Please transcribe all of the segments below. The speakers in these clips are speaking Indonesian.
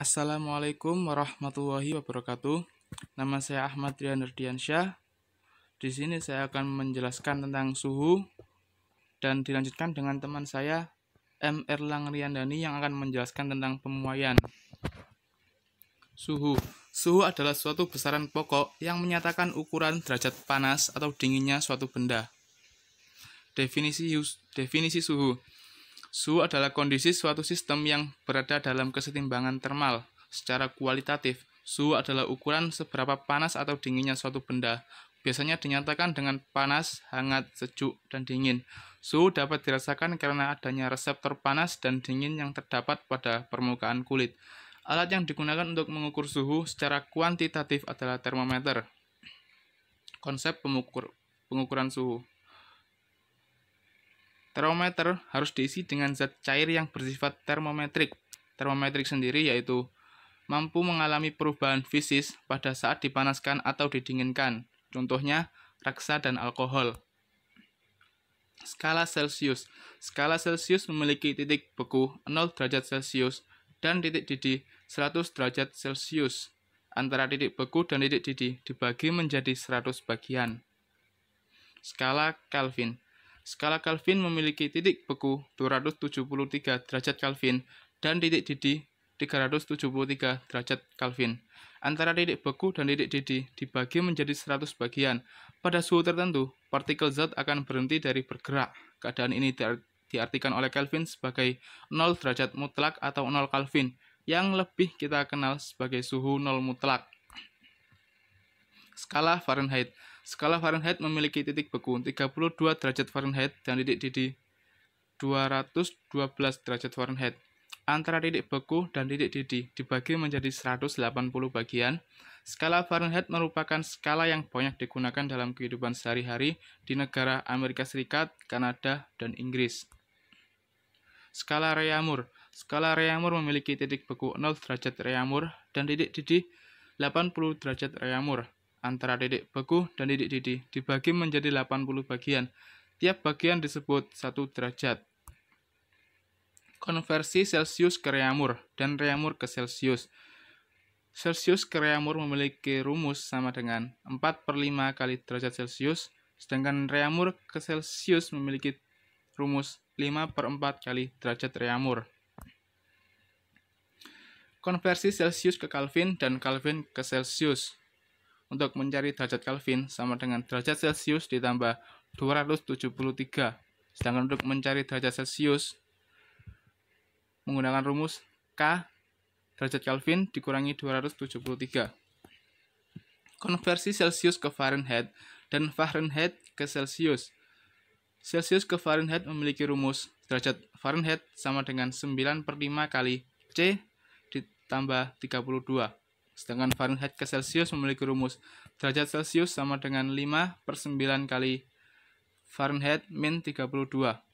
Assalamualaikum warahmatullahi wabarakatuh. Nama saya Ahmad Rian Nerdiansyah. Di sini saya akan menjelaskan tentang suhu dan dilanjutkan dengan teman saya M. Erlang Riandani yang akan menjelaskan tentang pemuaian. Suhu. Suhu adalah suatu besaran pokok yang menyatakan ukuran derajat panas atau dinginnya suatu benda. Definisi suhu. Suhu adalah kondisi suatu sistem yang berada dalam kesetimbangan termal. Secara kualitatif, suhu adalah ukuran seberapa panas atau dinginnya suatu benda. Biasanya dinyatakan dengan panas, hangat, sejuk, dan dingin. Suhu dapat dirasakan karena adanya reseptor panas dan dingin yang terdapat pada permukaan kulit. Alat yang digunakan untuk mengukur suhu secara kuantitatif adalah termometer. Konsep pengukuran suhu. Termometer harus diisi dengan zat cair yang bersifat termometrik. Termometrik sendiri yaitu mampu mengalami perubahan fisis pada saat dipanaskan atau didinginkan. Contohnya, raksa dan alkohol. Skala Celsius. Skala Celsius memiliki titik beku 0 derajat Celcius dan titik didih 100 derajat Celcius. Antara titik beku dan titik didih dibagi menjadi 100 bagian. Skala Kelvin. Skala Kelvin memiliki titik beku 273 derajat Kelvin dan titik didih 373 derajat Kelvin. Antara titik beku dan titik didih dibagi menjadi 100 bagian. Pada suhu tertentu, partikel zat akan berhenti dari bergerak. Keadaan ini diartikan oleh Kelvin sebagai 0 derajat mutlak atau 0 Kelvin, yang lebih kita kenal sebagai suhu 0 mutlak. Skala Fahrenheit. Skala Fahrenheit memiliki titik beku 32 derajat Fahrenheit dan titik didih 212 derajat Fahrenheit. Antara titik beku dan titik didih dibagi menjadi 180 bagian. Skala Fahrenheit merupakan skala yang banyak digunakan dalam kehidupan sehari-hari di negara Amerika Serikat, Kanada, dan Inggris. Skala Reaumur. Skala Reaumur memiliki titik beku 0 derajat Reaumur dan titik didih 80 derajat Reaumur. Antara titik beku dan titik didih dibagi menjadi 80 bagian. Tiap bagian disebut 1 derajat. Konversi Celcius ke Reaumur dan Reaumur ke Celcius. Celcius ke Reaumur memiliki rumus sama dengan 4/5 kali derajat Celcius, sedangkan Reaumur ke Celcius memiliki rumus 5/4 kali derajat Reaumur. Konversi Celcius ke Kelvin dan Kelvin ke Celcius. Untuk mencari derajat Kelvin sama dengan derajat Celcius ditambah 273. Sedangkan untuk mencari derajat Celcius menggunakan rumus K derajat Kelvin dikurangi 273. Konversi Celcius ke Fahrenheit dan Fahrenheit ke Celcius. Celcius ke Fahrenheit memiliki rumus derajat Fahrenheit sama dengan 9/5 kali C ditambah 32. Sedangkan Fahrenheit ke Celcius memiliki rumus derajat Celcius sama dengan 5/9 kali Fahrenheit min 32.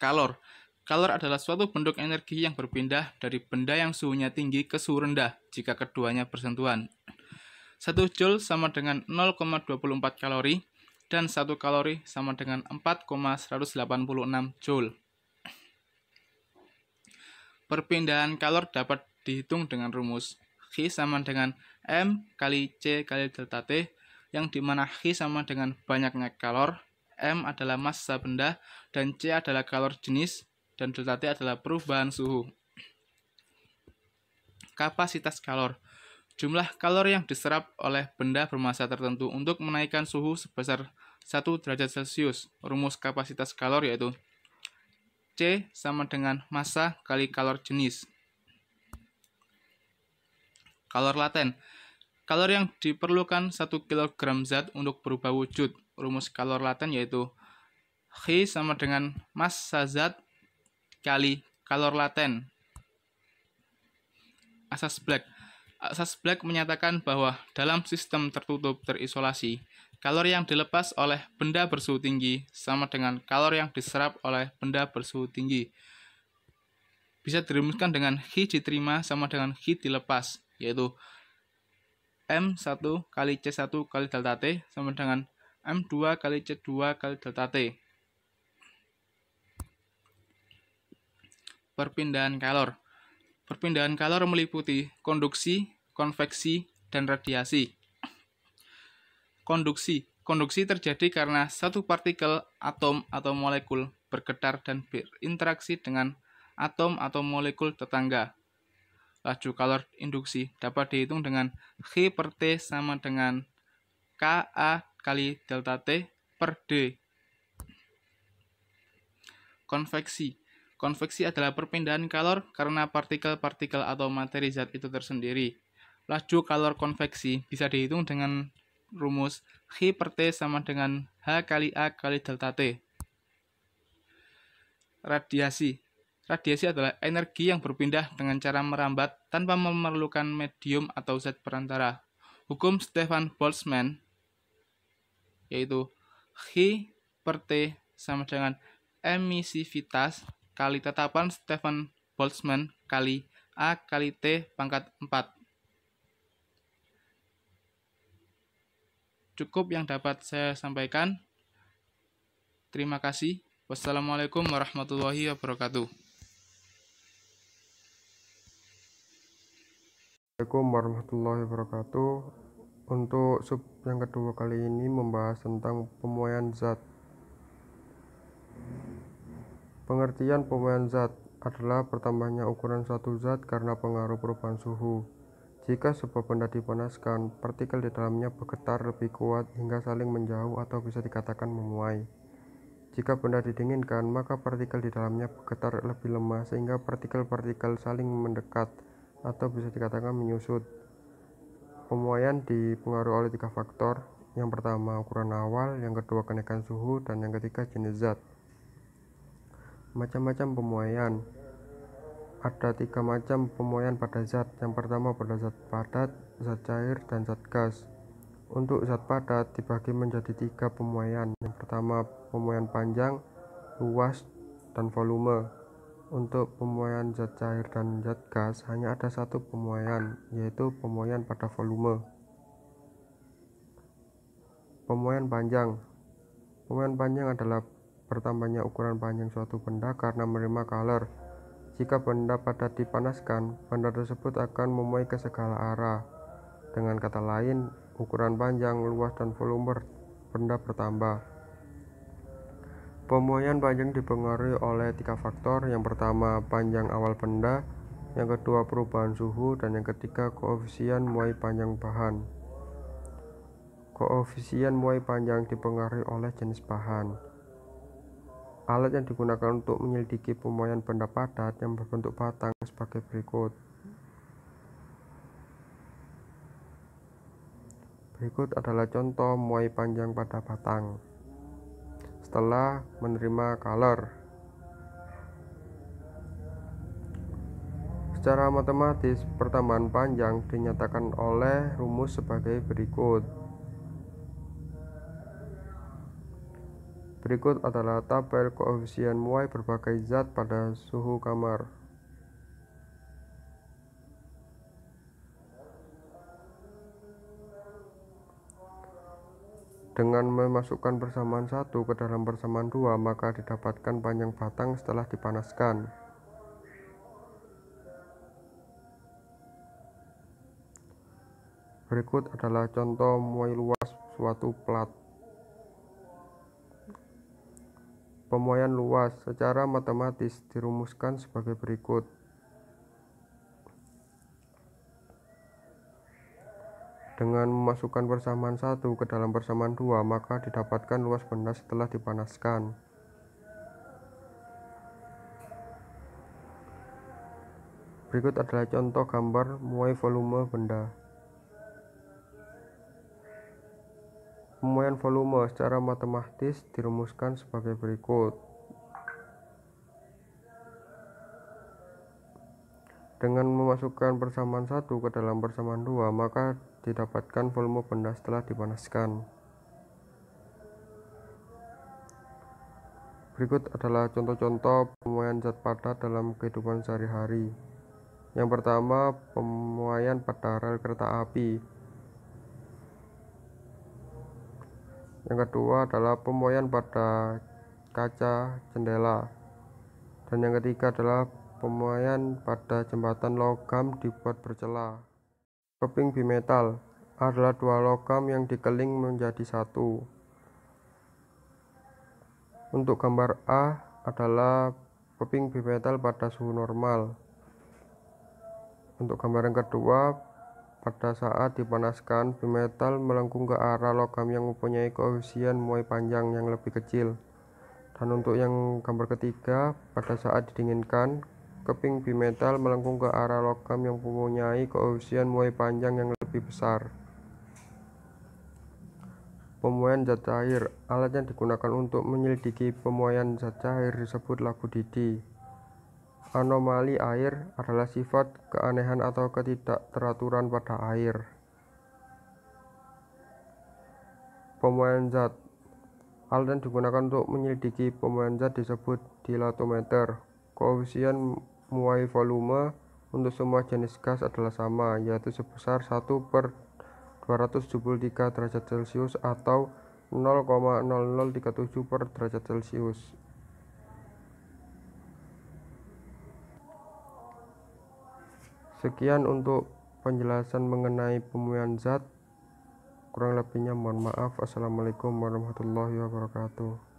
Kalor. Kalor adalah suatu bentuk energi yang berpindah dari benda yang suhunya tinggi ke suhu rendah jika keduanya bersentuhan. 1 Joule sama dengan 0,24 kalori dan 1 kalori sama dengan 4,186 Joule. Perpindahan kalor dapat dihitung dengan rumus Q sama dengan M kali C kali delta T, yang dimana Q sama dengan banyaknya kalor, M adalah massa benda, dan C adalah kalor jenis, dan delta T adalah perubahan suhu. Kapasitas kalor. Jumlah kalor yang diserap oleh benda bermassa tertentu untuk menaikkan suhu sebesar 1 derajat Celcius. Rumus kapasitas kalor yaitu C sama dengan massa kali kalor jenis. Kalor laten. Kalor yang diperlukan 1 kg zat untuk berubah wujud. Rumus kalor laten yaitu Q sama dengan massa zat kali kalor laten. Asas Black. Asas Black menyatakan bahwa dalam sistem tertutup terisolasi, kalor yang dilepas oleh benda bersuhu tinggi sama dengan kalor yang diserap oleh benda bersuhu tinggi. Bisa dirumuskan dengan Q diterima sama dengan Q dilepas, yaitu M1 kali C1 kali delta T sama dengan M2 kali C2 kali delta T. Perpindahan kalor. Perpindahan kalor meliputi konduksi, konveksi, dan radiasi. Konduksi terjadi karena satu partikel, atom, atau molekul bergetar dan berinteraksi dengan atom atau molekul tetangga. Laju kalor induksi dapat dihitung dengan G per T sama dengan Ka kali delta T per D. Konveksi adalah perpindahan kalor karena partikel-partikel atau materi zat itu tersendiri. Laju kalor konveksi bisa dihitung dengan rumus G per T sama dengan H kali A kali delta T. Radiasi adalah energi yang berpindah dengan cara merambat tanpa memerlukan medium atau zat perantara. Hukum Stefan Boltzmann yaitu G per T sama dengan emisivitas kali tetapan Stefan Boltzmann kali A kali T pangkat 4. Cukup yang dapat saya sampaikan. Terima kasih. Wassalamualaikum warahmatullahi wabarakatuh. Assalamualaikum warahmatullahi wabarakatuh. Untuk sub yang kedua kali ini membahas tentang pemuaian zat. Pengertian pemuaian zat adalah bertambahnya ukuran suatu zat karena pengaruh perubahan suhu. Jika sebuah benda dipanaskan, partikel di dalamnya bergetar lebih kuat hingga saling menjauh atau bisa dikatakan memuai. Jika benda didinginkan, maka partikel di dalamnya bergetar lebih lemah sehingga partikel-partikel saling mendekat atau bisa dikatakan menyusut. Pemuaian dipengaruhi oleh 3 faktor. Yang pertama ukuran awal, yang kedua kenaikan suhu, dan yang ketiga jenis zat. Macam-macam pemuaian. Ada 3 macam pemuaian pada zat. Yang pertama pada zat padat, zat cair, dan zat gas. Untuk zat padat dibagi menjadi 3 pemuaian. Yang pertama pemuaian panjang, luas, dan volume. Untuk pemuaian zat cair dan zat gas hanya ada satu pemuaian, yaitu pemuaian pada volume. Pemuaian panjang. Pemuaian panjang adalah bertambahnya ukuran panjang suatu benda karena menerima kalor. Jika benda padat dipanaskan, benda tersebut akan memuai ke segala arah. Dengan kata lain, ukuran panjang, luas, dan volume benda bertambah. Pemuaian panjang dipengaruhi oleh 3 faktor. Yang pertama panjang awal benda, yang kedua perubahan suhu, dan yang ketiga koefisien muai panjang bahan. Koefisien muai panjang dipengaruhi oleh jenis bahan. Alat yang digunakan untuk menyelidiki pemuaian benda padat yang berbentuk batang sebagai berikut. Berikut adalah contoh muai panjang pada batang setelah menerima kalor. Secara matematis, pertambahan panjang dinyatakan oleh rumus sebagai berikut. Berikut adalah tabel koefisien muai berbagai zat pada suhu kamar. Dengan memasukkan persamaan 1 ke dalam persamaan 2, maka didapatkan panjang batang setelah dipanaskan. Berikut adalah contoh muai luas suatu plat. Pemuaian luas secara matematis dirumuskan sebagai berikut. Dengan memasukkan persamaan 1 ke dalam persamaan 2, maka didapatkan luas benda setelah dipanaskan. Berikut adalah contoh gambar muai volume benda. Pemuaian volume secara matematis dirumuskan sebagai berikut. Dengan memasukkan persamaan 1 ke dalam persamaan 2, maka didapatkan volume benda setelah dipanaskan. Berikut adalah contoh-contoh pemuaian zat padat dalam kehidupan sehari-hari. Yang pertama, pemuaian pada rel kereta api. Yang kedua adalah pemuaian pada kaca jendela. Dan yang ketiga adalah pemuaian pada jembatan logam dibuat bercela. Keping bimetal adalah dua logam yang dikeling menjadi satu. Untuk gambar A adalah keping bimetal pada suhu normal. Untuk gambar yang kedua, pada saat dipanaskan, bimetal melengkung ke arah logam yang mempunyai koefisien muai panjang yang lebih kecil. Dan untuk yang gambar ketiga, pada saat didinginkan, keping bimetal melengkung ke arah logam yang mempunyai koefisien muai panjang yang lebih besar. Pemuaian zat cair. Alat yang digunakan untuk menyelidiki pemuaian zat cair disebut labu Didi. Anomali air adalah sifat keanehan atau ketidakteraturan pada air. Pemuaian zat. Alat yang digunakan untuk menyelidiki pemuaian zat disebut dilatometer. Koefisien muai volume untuk semua jenis gas adalah sama, yaitu sebesar 1/273 derajat Celcius atau 0,0037 per derajat Celcius. Sekian untuk penjelasan mengenai pemuaian zat. Kurang lebihnya mohon maaf. Assalamualaikum warahmatullahi wabarakatuh.